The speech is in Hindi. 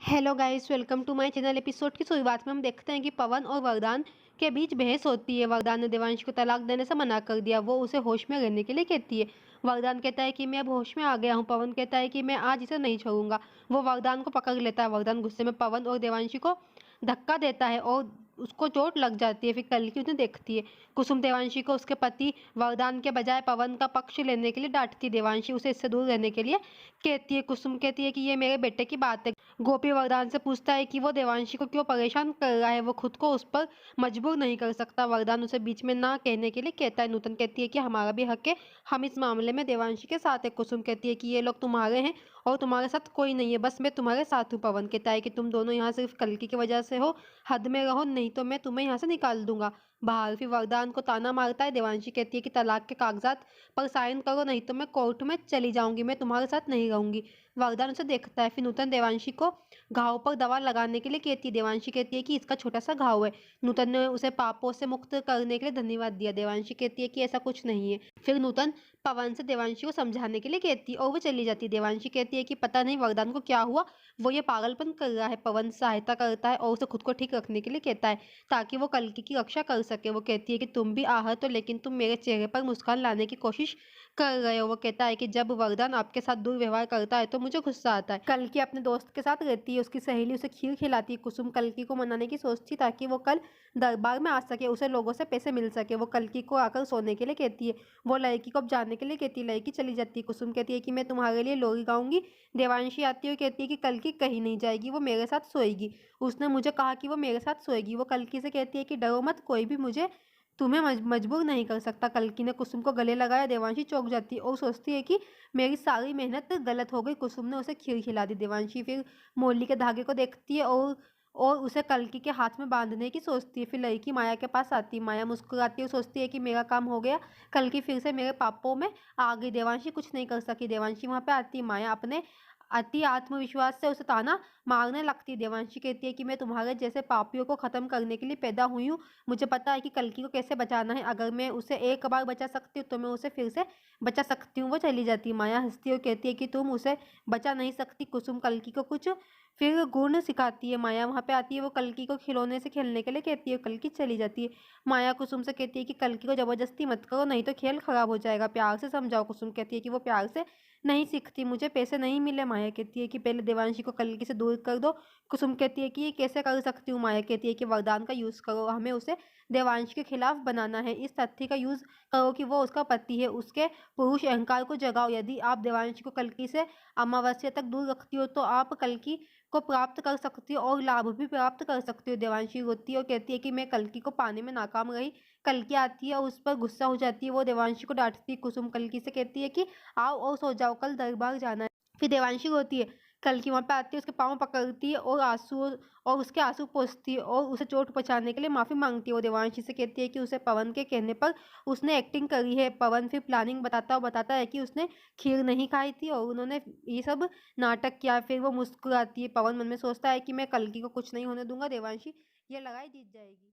Hello guys, welcome to my channel. Episode की शुरुआत में हम देखते हैं कि पवन और वरदान के बीच बहस होती है। वरदान ने देवांश को तलाक देने से मना कर दिया। वो उसे होश में रहने के लिए कहती है। वरदान कहता है कि मैं अब होश में आ गया हूँ। पवन कहता है कि मैं आज इसे नहीं छोड़ूंगा। वो वरदान को पकड़ लेता है। वरदान गुस्से में पवन और देवांशी को धक्का देता है और उसको चोट लग जाती है। फिर कल की उन्हें देखती है। कुसुम देवांशी को उसके पति वरदान के बजाय पवन का पक्ष लेने के लिए डांटती है। देवांशी उसे इससे दूर रहने के लिए कहती है। कुसुम कहती है कि ये मेरे बेटे की बात है। गोपी वरदान से पूछता है कि वो देवांशी को क्यों परेशान कर रहा है। वो खुद को उस पर मजबूर नहीं कर सकता। वरदान उसे बीच में ना कहने के लिए कहता है। नूतन कहती है कि हमारा भी हक है, हम इस मामले में देवांशी के साथ है। कुसुम कहती है कि ये लोग तुम्हारे हैं और तुम्हारे साथ कोई नहीं है, बस मैं तुम्हारे साथ हूँ। पवन कहता है कि तुम दोनों यहाँ सिर्फ कल्कि की वजह से हो, हद में रहो नहीं तो मैं तुम्हें यहाँ से निकाल दूंगा बाहर। फिर वरदान को ताना मारता है। देवांशी कहती है कि तलाक के कागजात पर साइन करो नहीं तो मैं कोर्ट में चली जाऊंगी, मैं तुम्हारे साथ नहीं रहूंगी। वरदान उसे देखता है। फिर नूतन देवांशी को घाव पर दवा लगाने के लिए कहती है। देवांशी कहती है कि इसका छोटा सा घाव है। नूतन ने उसे पापों से मुक्त करने के लिए धन्यवाद दिया। देवांशी कहती है कि ऐसा कुछ नहीं है। फिर नूतन पवन से देवांशी को समझाने के लिए कहती है और वो चली जाती है। देवांशी कहती है कि पता नहीं वरदान को क्या हुआ, वो ये पागलपन कर रहा है। पवन सहायता करता है और उसे खुद को ठीक रखने के लिए कहता है ताकि वो कल्कि की रक्षा कर सके। वो कहती है कि तुम भी आहत हो लेकिन तुम मेरे चेहरे पर मुस्कान लाने की कोशिश कर रहे हो। वो कहता है कि जब वरदान आपके साथ दुर्व्यवहार करता है तो मुझे गुस्सा आता है। कल्कि अपने दोस्त के साथ रहती है। उसकी सहेली उसे खीर खिलाती है। कुसुम कल्कि को मनाने की सोचती ताकि वो कल दरबार में आ सके, उसे लोगों से पैसे मिल सके। वो कल्कि को आकर सोने के लिए कहती है। वो लड़की को अब जाने के लिए कहती है। लड़की चली जाती है। कुसुम कहती है कि मैं तुम्हारे लिए लोरी गाऊंगी। देवांशी आती है और कहती है कि कल्कि कहीं नहीं जाएगी, वो मेरे साथ सोएगी। उसने मुझे कहा कि वो मेरे साथ सोएगी। वो कल्कि से कहती है कि डरो मत, कोई भी मुझे तुम्हें मजबूर नहीं कर सकता। कल्कि ने कुसुम को गले लगाया। देवांशी चौंक जाती है और सोचती है कि मेरी सारी मेहनत गलत हो गई। कुसुम ने उसे खीर खिला दी। देवांशी फिर मोरली के धागे को देखती है और उसे कल्कि के हाथ में बांधने की सोचती है। फिर लड़की माया के पास आती है। माया मुस्कुराती है और सोचती है कि मेरा काम हो गया। कल्कि फिर से मेरे पापों में आ गई। देवांशी कुछ नहीं कर सकी। देवांशी वहां पे आती है। माया अपने अति आत्मविश्वास से उसे ताना मारने लगती है। देवांशी कहती है कि मैं तुम्हारे जैसे पापियों को खत्म करने के लिए पैदा हुई हूँ। मुझे पता है कि कल्कि को कैसे बचाना है। अगर मैं उसे एक बार बचा सकती हूँ तो मैं उसे फिर से बचा सकती हूँ। वो चली जाती है। माया हंसती है और कहती है कि तुम उसे बचा नहीं सकती। कुसुम कल्कि को कुछ फिर गुण सिखाती है। माया वहां पे आती है। वो कल्कि को खिलौने से खेलने के लिए कहती है। कल्कि चली जाती है। माया कुसुम से कहती है कि कल्कि को जबरदस्ती मत करो नहीं तो खेल खराब हो जाएगा, प्यार से समझाओ। कुसुम कहती है कि वो प्यार से नहीं सीखती, मुझे पैसे नहीं मिले। माया कहती है कि पहले देवांशी को कल्कि से दूर कर दो। कुसुम कहती है कि ये कैसे कर सकती हूँ। माया कहती है कि वरदान का यूज करो, हमें उसे देवांश के खिलाफ बनाना है। इस तथ्य का यूज करो कि वो उसका पति है, उसके पुरुष अहंकार को जगाओ। यदि आप देवांश को कल्कि से अमावस्या तक दूर रखती हो तो आप कल्कि को प्राप्त कर सकती हो और लाभ भी प्राप्त कर सकती हो। देवांशी रोती है और कहती है कि मैं कल्कि को पाने में नाकाम रही। कल्कि आती है और उस पर गुस्सा हो जाती है। वो देवांशी को डांटती है। कुसुम कल्कि से कहती है कि आओ और सो जाओ, कल दरबार जाना है। फिर देवांशी रोती है। कल्कि वहां पे आती है, उसके पाँव पकड़ती है और उसके आंसू पोंछती है और उसे चोट पहुंचाने के लिए माफी मांगती है। वो देवांशी से कहती है कि उसे पवन के कहने पर उसने एक्टिंग करी है। पवन फिर प्लानिंग बताता है कि उसने खीर नहीं खाई थी और उन्होंने ये सब नाटक किया। फिर वो मुस्कुराती है। पवन मन में सोचता है कि मैं कल्कि को कुछ नहीं होने दूंगा, देवांशी ये लड़ाई जीत जाएगी।